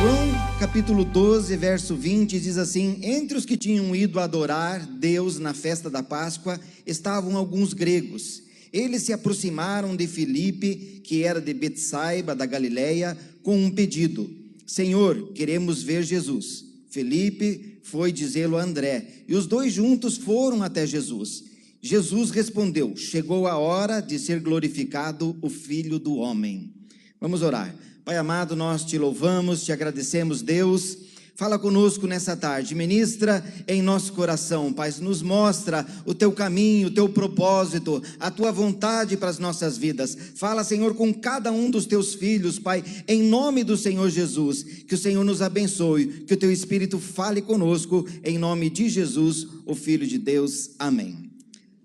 João capítulo 12, verso 20 diz assim: entre os que tinham ido adorar Deus na festa da Páscoa estavam alguns gregos. Eles se aproximaram de Filipe, que era de Betsaida da Galileia, com um pedido: Senhor, queremos ver Jesus. Filipe foi dizê-lo a André, e os dois juntos foram até Jesus. Jesus respondeu: chegou a hora de ser glorificado o Filho do Homem. Vamos orar. Pai amado, nós te louvamos, te agradecemos, Deus. Fala conosco nessa tarde, ministra em nosso coração, Pai, nos mostra o teu caminho, o teu propósito, a tua vontade para as nossas vidas. Fala, Senhor, com cada um dos teus filhos, Pai, em nome do Senhor Jesus, que o Senhor nos abençoe, que o teu Espírito fale conosco, em nome de Jesus, o Filho de Deus, amém.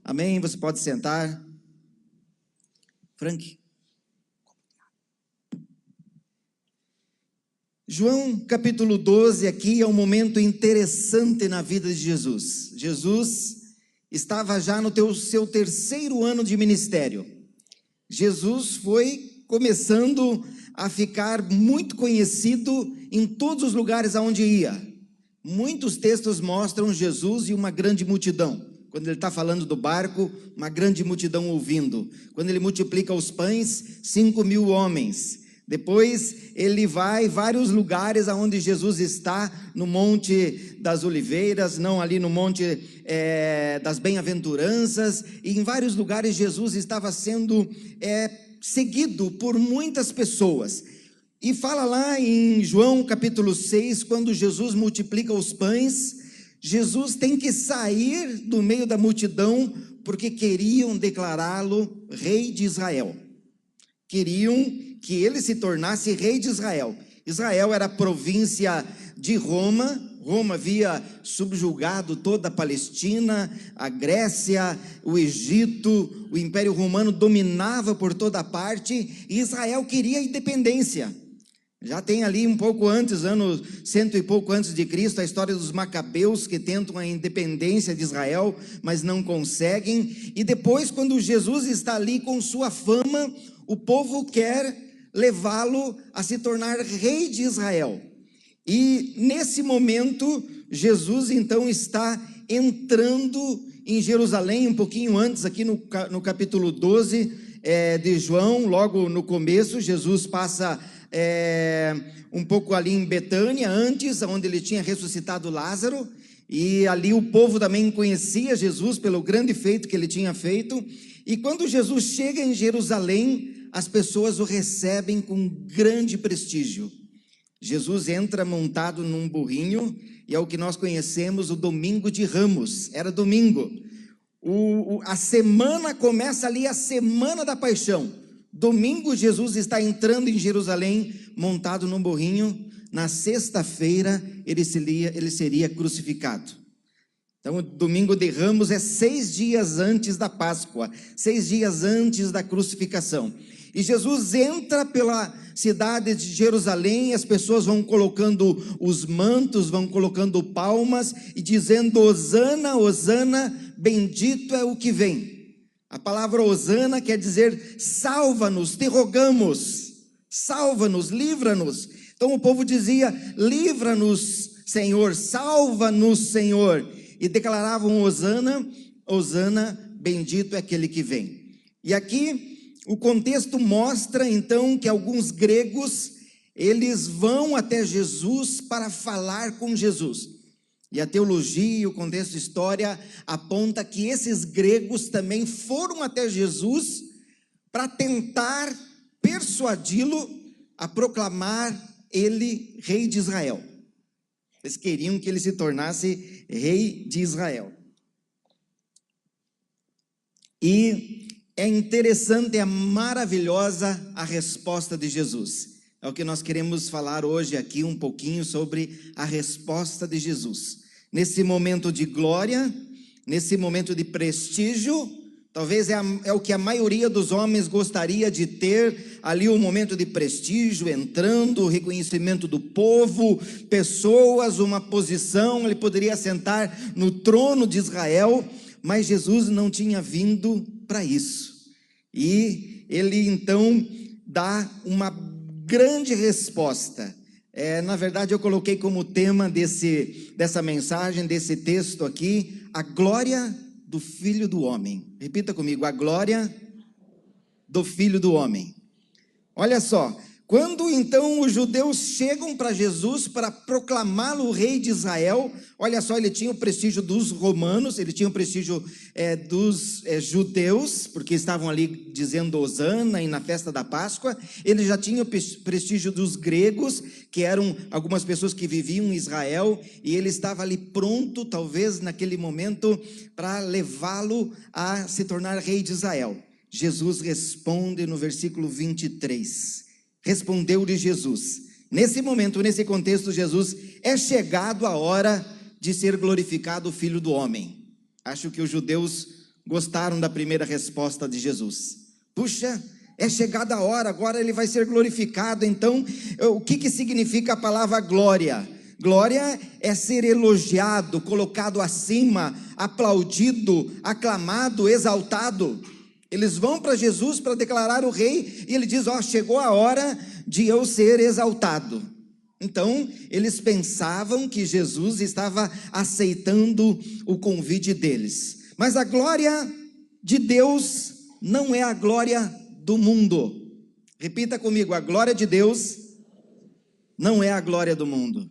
Amém, você pode sentar. Frank. João capítulo 12 aqui é um momento interessante na vida de Jesus. Jesus estava já no seu terceiro ano de ministério. Jesus foi começando a ficar muito conhecido em todos os lugares aonde ia. Muitos textos mostram Jesus e uma grande multidão. Quando ele está falando do barco, uma grande multidão ouvindo. Quando ele multiplica os pães, 5.000 homens. Depois ele vai em vários lugares onde Jesus está, no Monte das Oliveiras, não ali no Monte das Bem-aventuranças, e em vários lugares Jesus estava sendo seguido por muitas pessoas. E fala lá em João capítulo 6, quando Jesus multiplica os pães, Jesus tem que sair do meio da multidão, porque queriam declará-lo rei de Israel. Queriam que ele se tornasse rei de Israel. Israel era a província de Roma. Roma havia subjugado toda a Palestina, a Grécia, o Egito. O Império Romano dominava por toda parte, e Israel queria a independência. Já tem ali um pouco antes, anos 100 e pouco antes de Cristo, a história dos Macabeus, que tentam a independência de Israel, mas não conseguem. E depois, quando Jesus está ali com sua fama, o povo quer levá-lo a se tornar rei de Israel. E nesse momento, Jesus então está entrando em Jerusalém, um pouquinho antes, aqui no capítulo 12 de João, logo no começo. Jesus passa um pouco ali em Betânia, antes, onde ele tinha ressuscitado Lázaro, e ali o povo também conhecia Jesus pelo grande feito que ele tinha feito. E quando Jesus chega em Jerusalém, as pessoas o recebem com grande prestígio. Jesus entra montado num burrinho, e é o que nós conhecemos, o domingo de Ramos. Era domingo. A semana começa ali, a semana da paixão. Domingo, Jesus está entrando em Jerusalém, montado num burrinho. Na sexta-feira, ele seria crucificado. Então, o domingo de Ramos é 6 dias antes da Páscoa, 6 dias antes da crucificação. E Jesus entra pela cidade de Jerusalém, as pessoas vão colocando os mantos, vão colocando palmas e dizendo: Hosana, Hosana, bendito é o que vem. A palavra Hosana quer dizer: salva-nos, te rogamos, salva-nos, livra-nos. Então o povo dizia: livra-nos, Senhor, salva-nos, Senhor. E declaravam: Hosana, Hosana, bendito é aquele que vem. E aqui o contexto mostra então que alguns gregos, eles vão até Jesus para falar com Jesus. E a teologia, o contexto de história aponta que esses gregos também foram até Jesus para tentar persuadi-lo a proclamar ele rei de Israel. Eles queriam que ele se tornasse rei de Israel. E é interessante, é maravilhosa a resposta de Jesus. É o que nós queremos falar hoje aqui um pouquinho sobre a resposta de Jesus. Nesse momento de glória, nesse momento de prestígio, talvez é o que a maioria dos homens gostaria de ter, ali um momento de prestígio, entrando, o reconhecimento do povo, pessoas, uma posição, ele poderia sentar no trono de Israel, mas Jesus não tinha vindo para isso. E ele então dá uma grande resposta. Na verdade, eu coloquei como tema dessa mensagem, desse texto aqui, a glória do Filho do Homem. Repita comigo, a glória do Filho do Homem. Olha só, quando então os judeus chegam para Jesus para proclamá-lo o rei de Israel, olha só, ele tinha o prestígio dos romanos, ele tinha o prestígio dos judeus, porque estavam ali dizendo Hosana e na festa da Páscoa. Ele já tinha o prestígio dos gregos, que eram algumas pessoas que viviam em Israel, e ele estava ali pronto, talvez naquele momento, para levá-lo a se tornar rei de Israel. Jesus responde no versículo 23. Respondeu-lhe Jesus. Nesse momento, nesse contexto, Jesus: é chegado a hora de ser glorificado o Filho do Homem. Acho que os judeus gostaram da primeira resposta de Jesus. Puxa, é chegada a hora, agora ele vai ser glorificado. Então, o que significa a palavra glória? Glória é ser elogiado, colocado acima, aplaudido, aclamado, exaltado. Eles vão para Jesus para declarar o rei, e ele diz: chegou a hora de eu ser exaltado. Então, eles pensavam que Jesus estava aceitando o convite deles. Mas a glória de Deus não é a glória do mundo. Repita comigo, a glória de Deus não é a glória do mundo.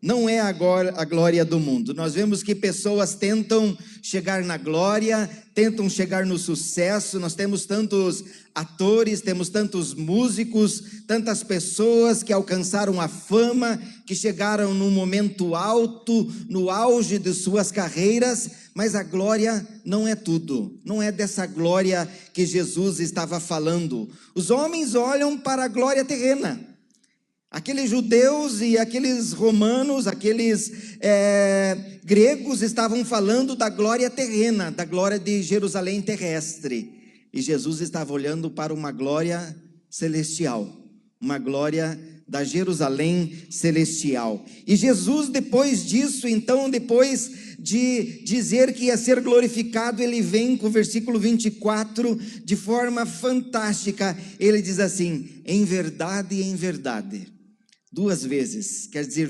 Não é a glória do mundo. Nós vemos que pessoas tentam chegar na glória, tentam chegar no sucesso. Nós temos tantos atores, temos tantos músicos, tantas pessoas que alcançaram a fama, que chegaram num momento alto, no auge de suas carreiras, mas a glória não é tudo. Não é dessa glória que Jesus estava falando. Os homens olham para a glória terrena. Aqueles judeus e aqueles romanos, aqueles gregos estavam falando da glória terrena, da glória de Jerusalém terrestre. E Jesus estava olhando para uma glória celestial, uma glória da Jerusalém celestial. E Jesus, depois disso, então, depois de dizer que ia ser glorificado, ele vem com o versículo 24, de forma fantástica. Ele diz assim: em verdade, duas vezes, quer dizer,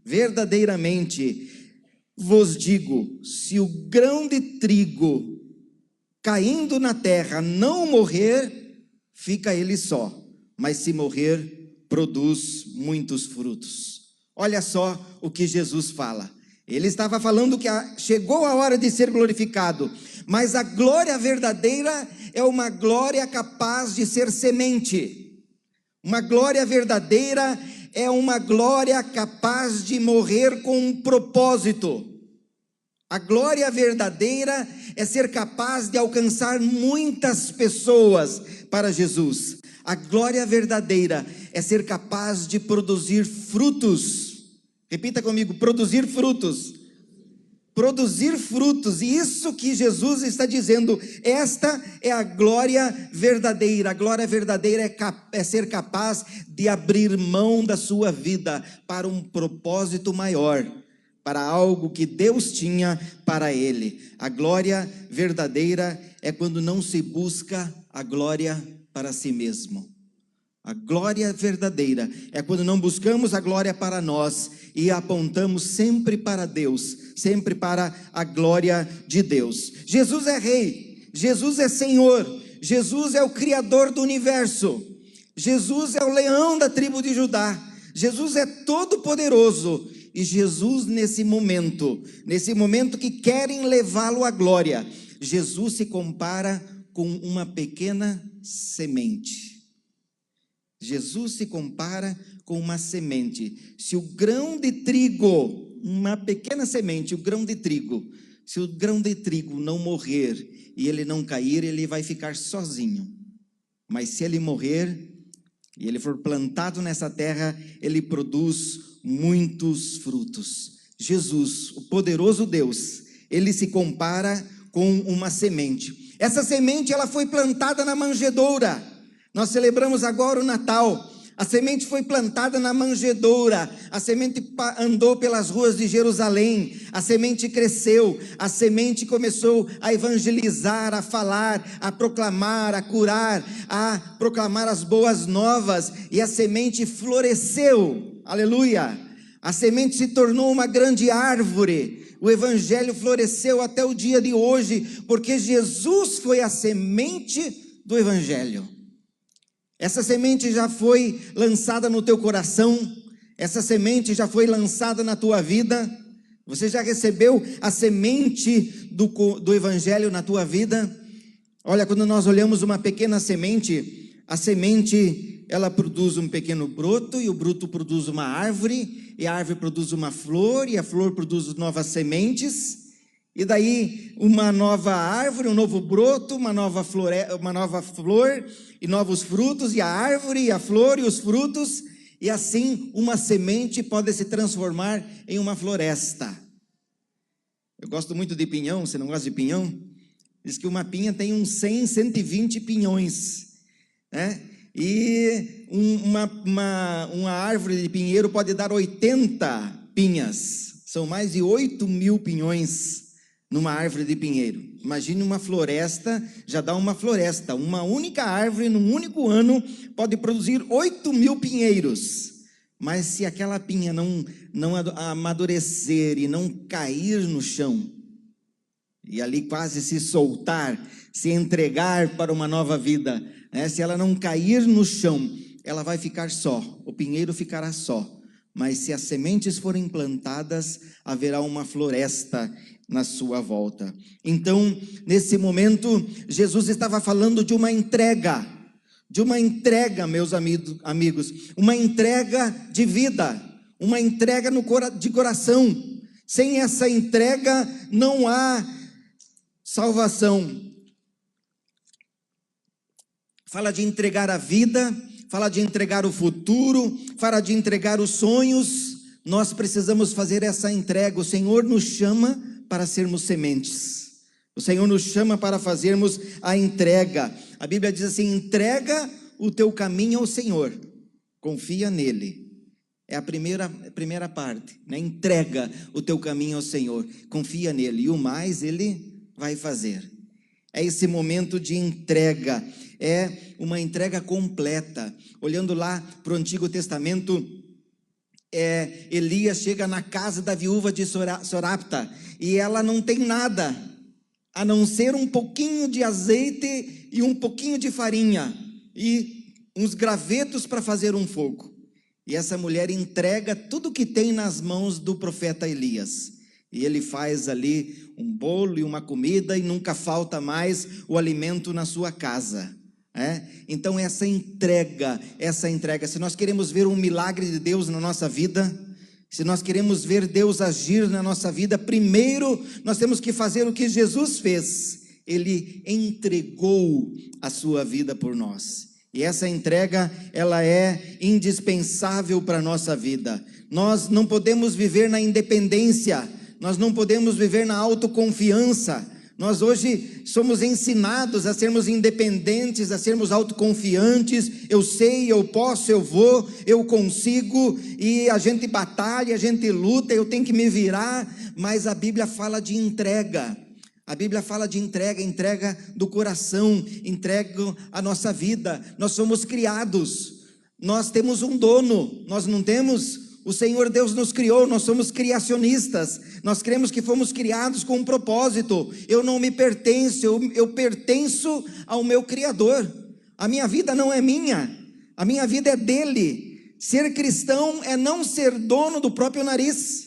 verdadeiramente vos digo, se o grão de trigo caindo na terra não morrer, fica ele só, mas se morrer, produz muitos frutos. Olha só o que Jesus fala. Ele estava falando que chegou a hora de ser glorificado, mas a glória verdadeira é uma glória capaz de ser semente. Uma glória verdadeira é uma glória capaz de morrer com um propósito. A glória verdadeira é ser capaz de alcançar muitas pessoas para Jesus. A glória verdadeira é ser capaz de produzir frutos. Repita comigo, produzir frutos. Produzir frutos, e isso que Jesus está dizendo, esta é a glória verdadeira. A glória verdadeira é ser capaz de abrir mão da sua vida para um propósito maior, para algo que Deus tinha para ele. A glória verdadeira é quando não se busca a glória para si mesmo. A glória verdadeira é quando não buscamos a glória para nós e apontamos sempre para Deus, sempre para a glória de Deus. Jesus é rei, Jesus é Senhor, Jesus é o Criador do universo, Jesus é o leão da tribo de Judá, Jesus é todo poderoso. E Jesus nesse momento que querem levá-lo à glória, Jesus se compara com uma pequena semente. Jesus se compara com uma semente. Se o grão de trigo, uma pequena semente, o grão de trigo, se o grão de trigo não morrer e ele não cair, ele vai ficar sozinho. Mas se ele morrer e ele for plantado nessa terra, ele produz muitos frutos. Jesus, o poderoso Deus, ele se compara com uma semente. Essa semente, ela foi plantada na manjedoura. Nós celebramos agora o Natal. A semente foi plantada na manjedoura, a semente andou pelas ruas de Jerusalém, a semente cresceu, a semente começou a evangelizar, a falar, a proclamar, a curar, a proclamar as boas novas, e a semente floresceu, aleluia. A semente se tornou uma grande árvore, o evangelho floresceu até o dia de hoje, porque Jesus foi a semente do evangelho. Essa semente já foi lançada no teu coração, essa semente já foi lançada na tua vida, você já recebeu a semente do evangelho na tua vida? Olha, quando nós olhamos uma pequena semente, a semente, ela produz um pequeno broto, e o broto produz uma árvore, e a árvore produz uma flor, e a flor produz novas sementes, e daí uma nova árvore, um novo broto, uma nova flor e novos frutos, e a árvore, e a flor, e os frutos, e assim uma semente pode se transformar em uma floresta. Eu gosto muito de pinhão, você não gosta de pinhão? Diz que uma pinha tem uns 100, 120 pinhões, né? E uma árvore de pinheiro pode dar 80 pinhas, são mais de 8.000 pinhões numa árvore de pinheiro. Imagine uma floresta, já dá uma floresta, uma única árvore num único ano pode produzir 8.000 pinheiros, mas se aquela pinha não amadurecer e não cair no chão, e ali quase se soltar, se entregar para uma nova vida, né? Se ela não cair no chão, ela vai ficar só, o pinheiro ficará só, mas se as sementes forem plantadas, haverá uma floresta na sua volta. Então, nesse momento, Jesus estava falando de uma entrega, meus amigos, uma entrega de vida, uma entrega de coração. Sem essa entrega não há salvação. Fala de entregar a vida, fala de entregar o futuro, fala de entregar os sonhos. Nós precisamos fazer essa entrega. O Senhor nos chama para sermos sementes. O Senhor nos chama para fazermos a entrega. A Bíblia diz assim: entrega o teu caminho ao Senhor, confia nele. É a primeira parte, né? Entrega o teu caminho ao Senhor, confia nele, e o mais ele vai fazer. É esse momento de entrega, é uma entrega completa. Olhando lá para o Antigo Testamento, Elias chega na casa da viúva de Sorapta, e ela não tem nada, a não ser um pouquinho de azeite e um pouquinho de farinha, e uns gravetos para fazer um fogo. E essa mulher entrega tudo que tem nas mãos do profeta Elias, e ele faz ali um bolo e uma comida, e nunca falta mais o alimento na sua casa. Então essa entrega, se nós queremos ver um milagre de Deus na nossa vida, se nós queremos ver Deus agir na nossa vida, primeiro nós temos que fazer o que Jesus fez. Ele entregou a sua vida por nós, e essa entrega, ela é indispensável para a nossa vida. Nós não podemos viver na independência, nós não podemos viver na autoconfiança. Nós hoje somos ensinados a sermos independentes, a sermos autoconfiantes. Eu sei, eu posso, eu vou, eu consigo, e a gente batalha, a gente luta, eu tenho que me virar. Mas a Bíblia fala de entrega. A Bíblia fala de entrega do coração, entrega a nossa vida. Nós somos criados, nós temos um dono, nós não temos? O Senhor Deus nos criou, nós somos criacionistas, nós cremos que fomos criados com um propósito. Eu não me pertenço, eu pertenço ao meu Criador. A minha vida não é minha, a minha vida é dele. Ser cristão é não ser dono do próprio nariz,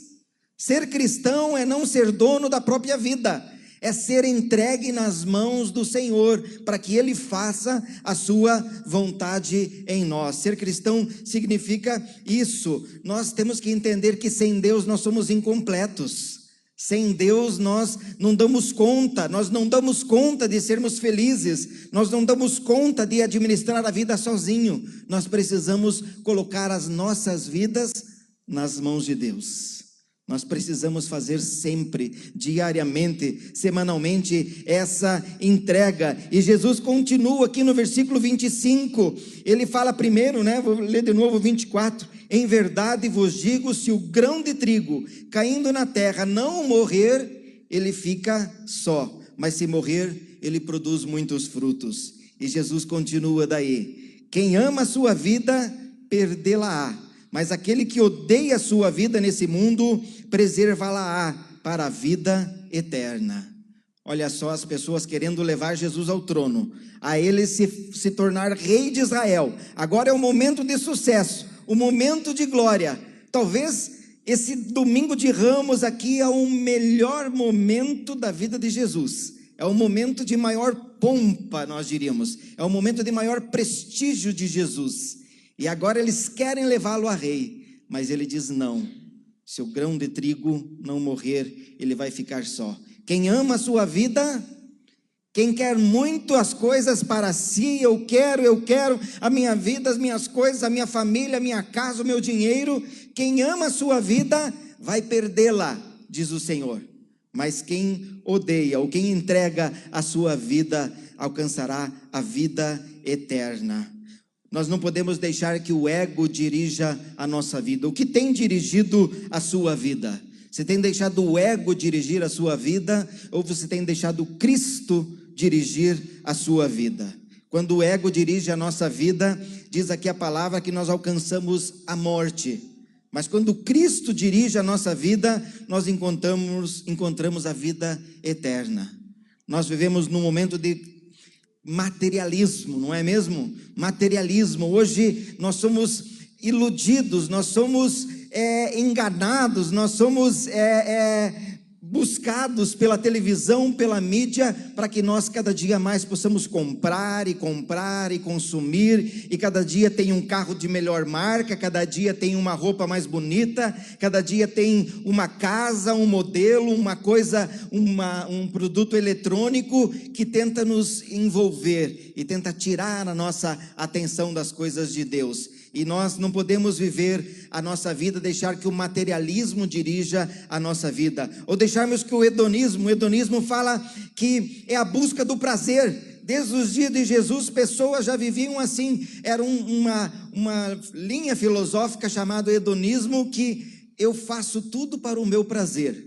ser cristão é não ser dono da própria vida, é ser entregue nas mãos do Senhor, para que Ele faça a sua vontade em nós. Ser cristão significa isso. Nós temos que entender que sem Deus nós somos incompletos. Sem Deus nós não damos conta, nós não damos conta de sermos felizes, nós não damos conta de administrar a vida sozinho. Nós precisamos colocar as nossas vidas nas mãos de Deus. Nós precisamos fazer sempre, diariamente, semanalmente, essa entrega. E Jesus continua aqui no versículo 25. Ele fala primeiro, vou ler de novo o 24. Em verdade vos digo, se o grão de trigo caindo na terra não morrer, ele fica só. Mas se morrer, ele produz muitos frutos. E Jesus continua daí. Quem ama a sua vida, perdê-la-á. Mas aquele que odeia a sua vida nesse mundo, preservá-la-á para a vida eterna. Olha só as pessoas querendo levar Jesus ao trono, a ele se tornar rei de Israel. Agora é o momento de sucesso, o momento de glória. Talvez esse domingo de Ramos aqui é o melhor momento da vida de Jesus. É o momento de maior pompa, nós diríamos. É o momento de maior prestígio de Jesus. E agora eles querem levá-lo a rei, mas ele diz não. Se o grão de trigo não morrer, ele vai ficar só. Quem ama a sua vida, quem quer muito as coisas para si, eu quero a minha vida, as minhas coisas, a minha família, a minha casa, o meu dinheiro. Quem ama a sua vida, vai perdê-la, diz o Senhor. Mas quem odeia, ou quem entrega a sua vida, alcançará a vida eterna. Nós não podemos deixar que o ego dirija a nossa vida. O que tem dirigido a sua vida? Você tem deixado o ego dirigir a sua vida, ou você tem deixado Cristo dirigir a sua vida? Quando o ego dirige a nossa vida, diz aqui a palavra que nós alcançamos a morte. Mas quando Cristo dirige a nossa vida, nós encontramos a vida eterna. Nós vivemos num momento de materialismo, não é mesmo? Materialismo. Hoje nós somos iludidos, nós somos enganados, nós somos buscados pela televisão, pela mídia, para que nós cada dia mais possamos comprar e consumir, e cada dia tem um carro de melhor marca, cada dia tem uma roupa mais bonita, cada dia tem uma casa, um modelo, uma coisa, um produto eletrônico que tenta nos envolver e tenta tirar a nossa atenção das coisas de Deus. E nós não podemos viver a nossa vida, deixar que o materialismo dirija a nossa vida, ou deixarmos que o hedonismo fala que é a busca do prazer. Desde os dias de Jesus, pessoas já viviam assim. Era uma linha filosófica chamada hedonismo, que eu faço tudo para o meu prazer,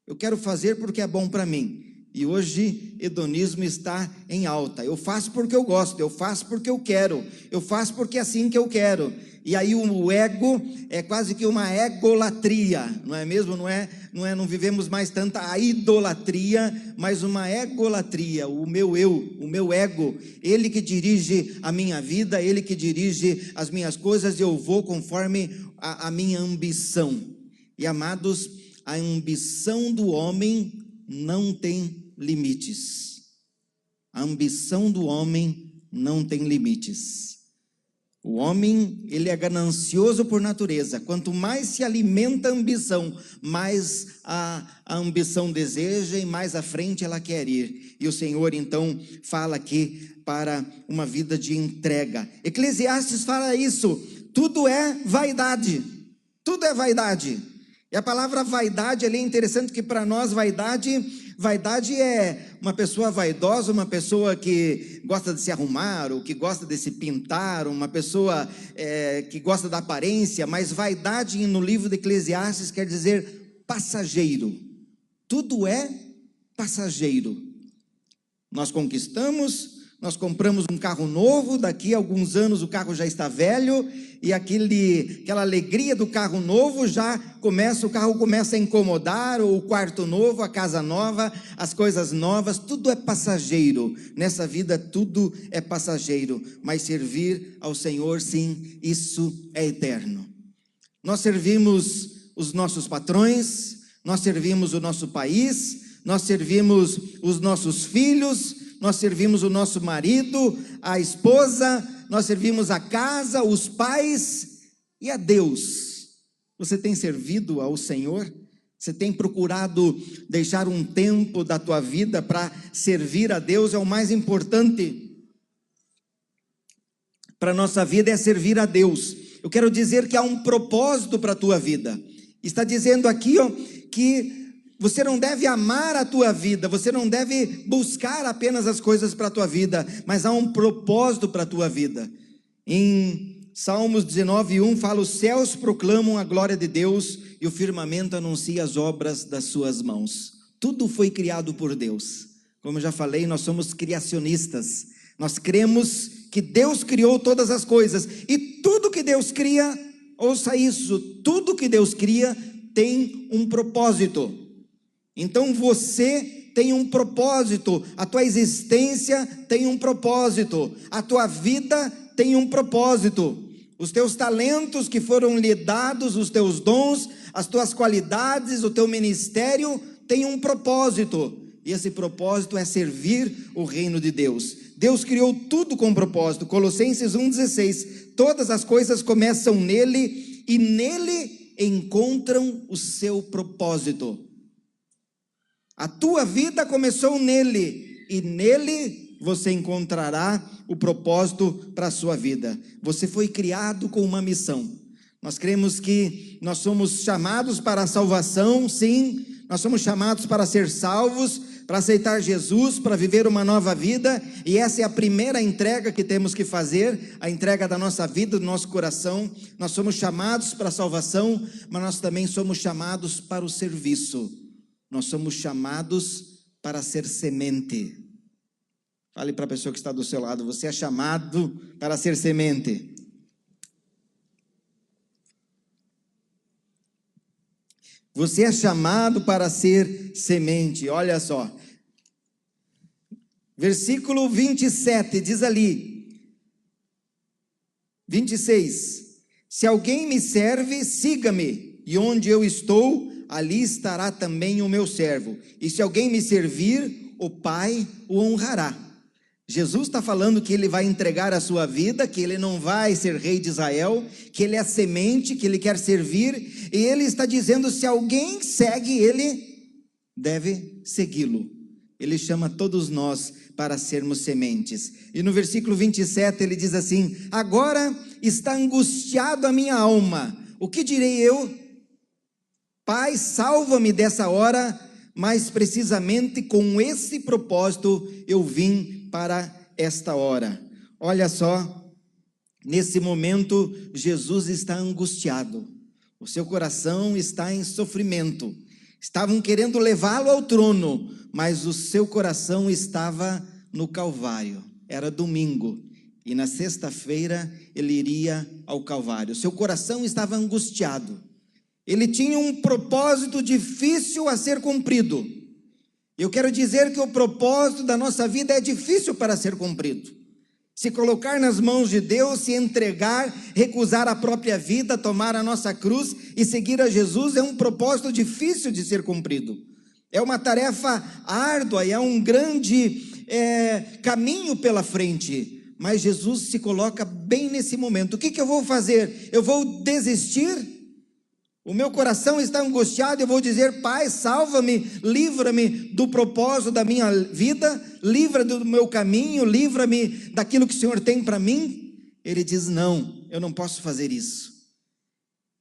eu quero fazer porque é bom para mim. E hoje, hedonismo está em alta. Eu faço porque eu gosto, eu faço porque eu quero, eu faço porque é assim que eu quero. E aí o ego é quase que uma egolatria, não é mesmo? Não vivemos mais tanta a idolatria, mas uma egolatria. O meu eu, o meu ego, ele que dirige a minha vida, ele que dirige as minhas coisas, e eu vou conforme a minha ambição. E amados, a ambição do homem não tem limites. A ambição do homem não tem limites. O homem, ele é ganancioso por natureza. Quanto mais se alimenta a ambição, mais a ambição deseja e mais à frente ela quer ir. E o Senhor então fala aqui para uma vida de entrega. Eclesiastes fala isso: tudo é vaidade. Tudo é vaidade. E a palavra vaidade ali é interessante, que para nós vaidade é uma pessoa vaidosa, uma pessoa que gosta de se arrumar, ou que gosta de se pintar, uma pessoa que gosta da aparência. Mas vaidade no livro de Eclesiastes quer dizer passageiro. Tudo é passageiro. Nós conquistamos, nós compramos um carro novo, daqui a alguns anos o carro já está velho, e aquela alegria do carro novo o carro começa a incomodar, ou o quarto novo, a casa nova, as coisas novas. Tudo é passageiro, nessa vida tudo é passageiro, mas servir ao Senhor, sim, isso é eterno. Nós servimos os nossos patrões, nós servimos o nosso país, nós servimos os nossos filhos, nós servimos o nosso marido, a esposa, nós servimos a casa, os pais e a Deus. Você tem servido ao Senhor? Você tem procurado deixar um tempo da tua vida para servir a Deus? É o mais importante para a nossa vida, é servir a Deus. Eu quero dizer que há um propósito para a tua vida. Está dizendo aqui, ó, que você não deve amar a tua vida, você não deve buscar apenas as coisas para a tua vida, mas há um propósito para a tua vida. Em Salmos 19:1 fala: os céus proclamam a glória de Deus e o firmamento anuncia as obras das suas mãos. Tudo foi criado por Deus. Como eu já falei, nós somos criacionistas. Nós cremos que Deus criou todas as coisas, e tudo que Deus cria, ouça isso, tudo que Deus cria tem um propósito. Então você tem um propósito, a tua existência tem um propósito, a tua vida tem um propósito. Os teus talentos que foram lhe dados, os teus dons, as tuas qualidades, o teu ministério tem um propósito. E esse propósito é servir o reino de Deus. Deus criou tudo com propósito. Colossenses 1,16: todas as coisas começam nele e nele encontram o seu propósito. A tua vida começou nele e nele você encontrará o propósito para a sua vida. Você foi criado com uma missão. Nós cremos que nós somos chamados para a salvação, sim. Nós somos chamados para ser salvos, para aceitar Jesus, para viver uma nova vida, e essa é a primeira entrega que temos que fazer, a entrega da nossa vida, do nosso coração. Nós somos chamados para a salvação, mas nós também somos chamados para o serviço. Nós somos chamados para ser semente. Fale para a pessoa que está do seu lado: você é chamado para ser semente. Você é chamado para ser semente. Olha só, versículo 27 diz ali, 26: se alguém me serve, siga-me, e onde eu estou, ali estará também o meu servo, e se alguém me servir, o Pai o honrará. Jesus está falando que ele vai entregar a sua vida, que ele não vai ser rei de Israel, que ele é semente, que ele quer servir, e ele está dizendo: se alguém segue ele, deve segui-lo. Ele chama todos nós para sermos sementes. E no versículo 27 ele diz assim: agora está angustiado a minha alma, o que direi eu? Pai, salva-me dessa hora, mas precisamente com esse propósito eu vim para esta hora. Olha só, nesse momento Jesus está angustiado, o seu coração está em sofrimento. Estavam querendo levá-lo ao trono, mas o seu coração estava no Calvário. Era domingo, e na sexta-feira ele iria ao Calvário. O seu coração estava angustiado. Ele tinha um propósito difícil a ser cumprido. Eu quero dizer que o propósito da nossa vida é difícil para ser cumprido. Se colocar nas mãos de Deus, se entregar, recusar a própria vida, tomar a nossa cruz e seguir a Jesus é um propósito difícil de ser cumprido. É uma tarefa árdua e é um grande caminho pela frente. Mas Jesus se coloca bem nesse momento. O que eu vou fazer? Eu vou desistir? O meu coração está angustiado, eu vou dizer: Pai, salva-me, livra-me do propósito da minha vida, livra do meu caminho, livra-me daquilo que o Senhor tem para mim? Ele diz: não, eu não posso fazer isso.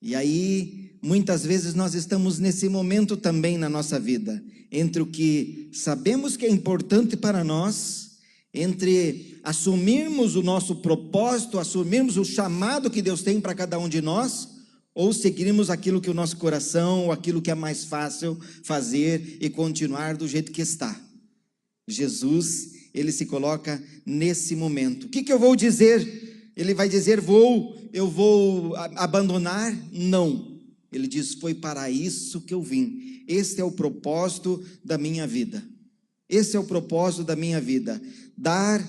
E aí, muitas vezes nós estamos nesse momento também na nossa vida, entre o que sabemos que é importante para nós, entre assumirmos o nosso propósito, assumirmos o chamado que Deus tem para cada um de nós, ou seguirmos aquilo que o nosso coração, ou aquilo que é mais fácil fazer e continuar do jeito que está. Jesus, ele se coloca nesse momento. O que eu vou dizer? Ele vai dizer: eu vou abandonar? Não. Ele diz: foi para isso que eu vim. Este é o propósito da minha vida. Esse é o propósito da minha vida. Dar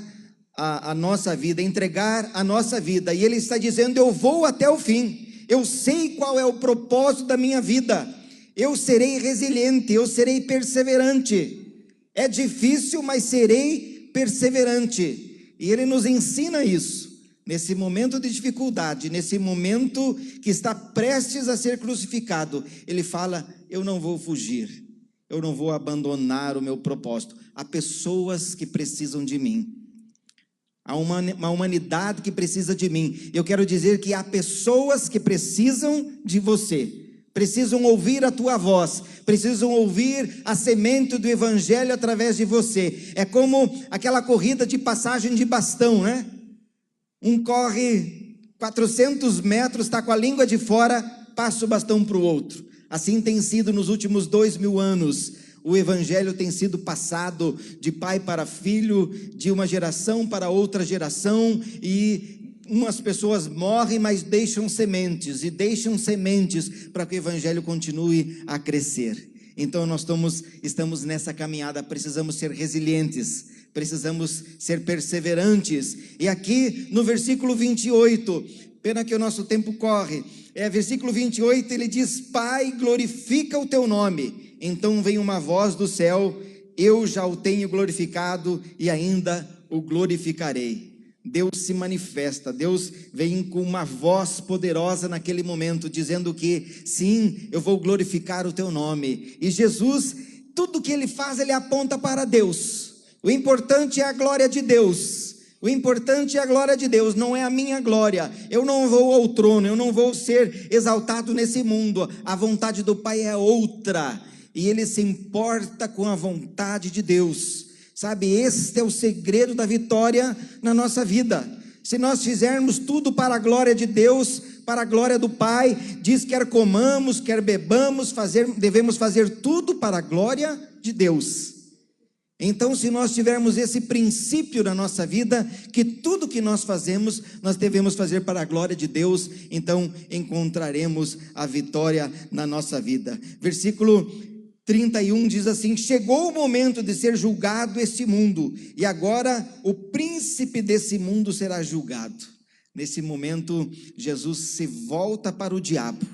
a nossa vida, entregar a nossa vida. E ele está dizendo: eu vou até o fim. Eu sei qual é o propósito da minha vida. Eu serei resiliente, eu serei perseverante. É difícil, mas serei perseverante. E ele nos ensina isso. Nesse momento de dificuldade, nesse momento que está prestes a ser crucificado, ele fala: eu não vou fugir, eu não vou abandonar o meu propósito. Há pessoas que precisam de mim. Há uma humanidade que precisa de mim. Eu quero dizer que há pessoas que precisam de você. precisam ouvir a tua voz, precisam ouvir a semente do evangelho através de você. É como aquela corrida de passagem de bastão, né? Um corre 400 metros, está com a língua de fora, passa o bastão para o outro. Assim tem sido nos últimos 2000 anos. O evangelho tem sido passado de pai para filho, de uma geração para outra geração, e umas pessoas morrem, mas deixam sementes, e deixam sementes para que o evangelho continue a crescer. Então nós estamos nessa caminhada, precisamos ser resilientes, precisamos ser perseverantes. E aqui no versículo 28, pena que o nosso tempo corre, versículo 28, ele diz: Pai, glorifica o teu nome. Então vem uma voz do céu: eu já o tenho glorificado e ainda o glorificarei. Deus se manifesta, Deus vem com uma voz poderosa naquele momento, dizendo que sim, eu vou glorificar o teu nome. E Jesus, tudo que ele faz, ele aponta para Deus. O importante é a glória de Deus. O importante é a glória de Deus, não é a minha glória. Eu não vou ao trono, eu não vou ser exaltado nesse mundo. A vontade do Pai é outra, e ele se importa com a vontade de Deus. Sabe, este é o segredo da vitória na nossa vida. Se nós fizermos tudo para a glória de Deus, para a glória do Pai, diz: quer comamos, quer bebamos, devemos fazer tudo para a glória de Deus. Então, se nós tivermos esse princípio na nossa vida, que tudo que nós fazemos, nós devemos fazer para a glória de Deus, então encontraremos a vitória na nossa vida. Versículo 31 diz assim: chegou o momento de ser julgado este mundo, e agora o príncipe desse mundo será julgado. Nesse momento, Jesus se volta para o diabo,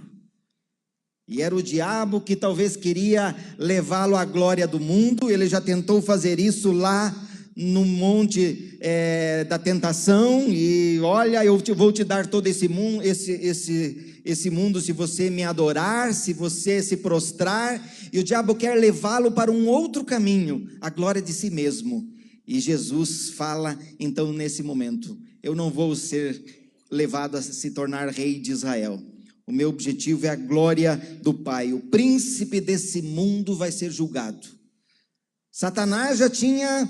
e era o diabo que talvez queria levá-lo à glória do mundo. Ele já tentou fazer isso lá no monte da tentação, e olha, eu vou te dar todo esse mundo, esse mundo se você me adorar, se você se prostrar. E o diabo quer levá-lo para um outro caminho, a glória de si mesmo. E Jesus fala então nesse momento: eu não vou ser levado a se tornar rei de Israel. O meu objetivo é a glória do Pai. O príncipe desse mundo vai ser julgado. Satanás já tinha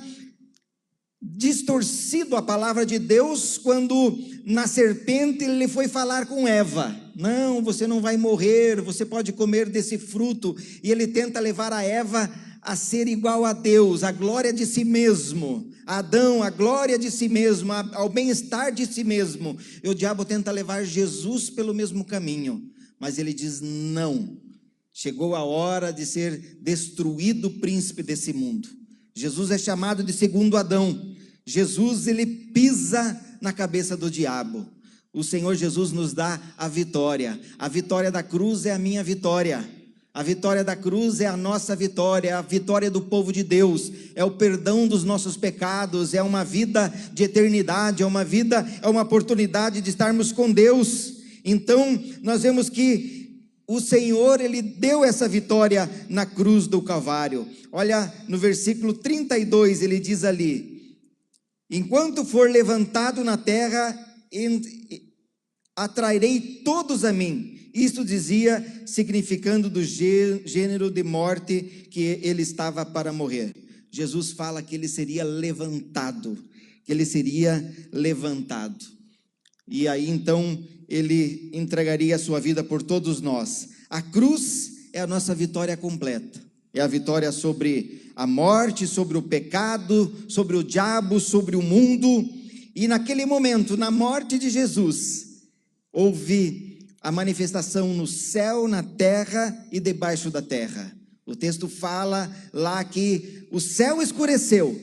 distorcido a palavra de Deus quando na serpente ele foi falar com Eva: não, você não vai morrer, você pode comer desse fruto. E ele tenta levar a Eva a ser igual a Deus, a glória de si mesmo. Adão, a glória de si mesmo, ao bem-estar de si mesmo. E o diabo tenta levar Jesus pelo mesmo caminho, mas ele diz: não, chegou a hora de ser destruído o príncipe desse mundo. Jesus é chamado de segundo Adão. Jesus, ele pisa na cabeça do diabo. O Senhor Jesus nos dá a vitória da cruz é a minha vitória. A vitória da cruz é a nossa vitória, é a vitória do povo de Deus, é o perdão dos nossos pecados, é uma vida de eternidade, é uma oportunidade de estarmos com Deus. Então, nós vemos que o Senhor, ele deu essa vitória na cruz do Calvário. Olha, no versículo 32, ele diz ali: enquanto for levantado na terra, atrairei todos a mim. Isto dizia, significando do gênero de morte que ele estava para morrer. Jesus fala que ele seria levantado, E aí então ele entregaria a sua vida por todos nós. A cruz é a nossa vitória completa. É a vitória sobre a morte, sobre o pecado, sobre o diabo, sobre o mundo. E naquele momento, na morte de Jesus, houve a manifestação no céu, na terra e debaixo da terra. O texto fala lá que o céu escureceu,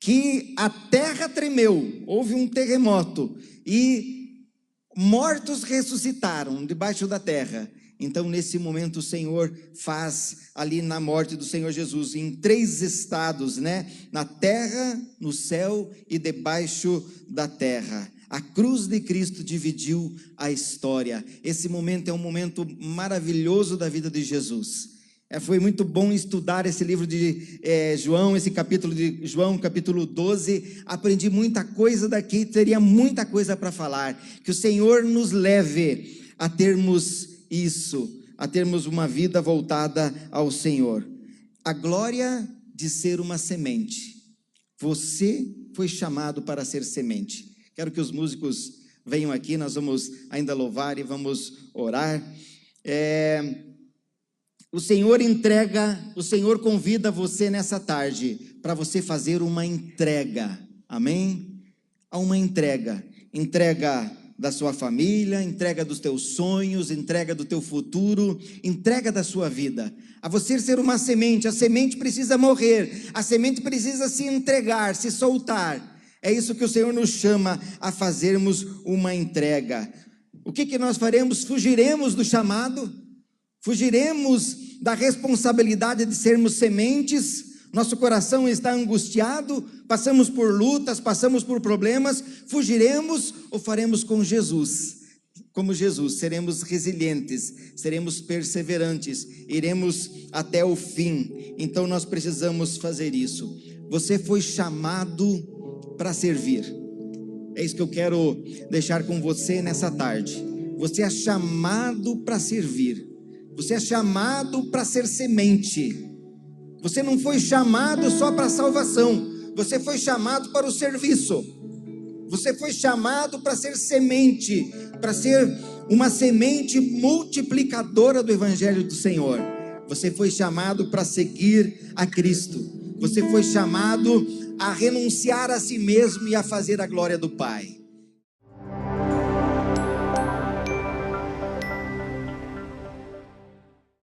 que a terra tremeu, houve um terremoto e mortos ressuscitaram debaixo da terra. Então nesse momento o Senhor faz ali na morte do Senhor Jesus, em 3 estados, né? Na terra, no céu e debaixo da terra. A cruz de Cristo dividiu a história. Esse momento é um momento maravilhoso da vida de Jesus. Foi muito bom estudar esse livro de João, esse capítulo de João, capítulo 12. Aprendi muita coisa daqui, teria muita coisa para falar. Que o Senhor nos leve a termos isso, a termos uma vida voltada ao Senhor. A glória de ser uma semente. Você foi chamado para ser semente. Quero que os músicos venham aqui, nós vamos ainda louvar e vamos orar. O Senhor convida você nessa tarde para você fazer uma entrega, amém? A uma entrega da sua família, entrega dos teus sonhos, entrega do teu futuro, entrega da sua vida. A você ser uma semente, a semente precisa morrer, a semente precisa se entregar, se soltar. É isso que o Senhor nos chama a fazermos uma entrega. O que nós faremos? Fugiremos do chamado? Fugiremos da responsabilidade de sermos sementes? Nosso coração está angustiado, passamos por lutas, passamos por problemas, fugiremos ou faremos com Jesus? Como Jesus, seremos resilientes, seremos perseverantes, iremos até o fim. Então nós precisamos fazer isso. Você foi chamado para servir. É isso que eu quero deixar com você nessa tarde. Você é chamado para servir. Você é chamado para ser semente. Você não foi chamado só para a salvação, você foi chamado para o serviço. Você foi chamado para ser semente, para ser uma semente multiplicadora do Evangelho do Senhor. Você foi chamado para seguir a Cristo. Você foi chamado a renunciar a si mesmo e a fazer a glória do Pai.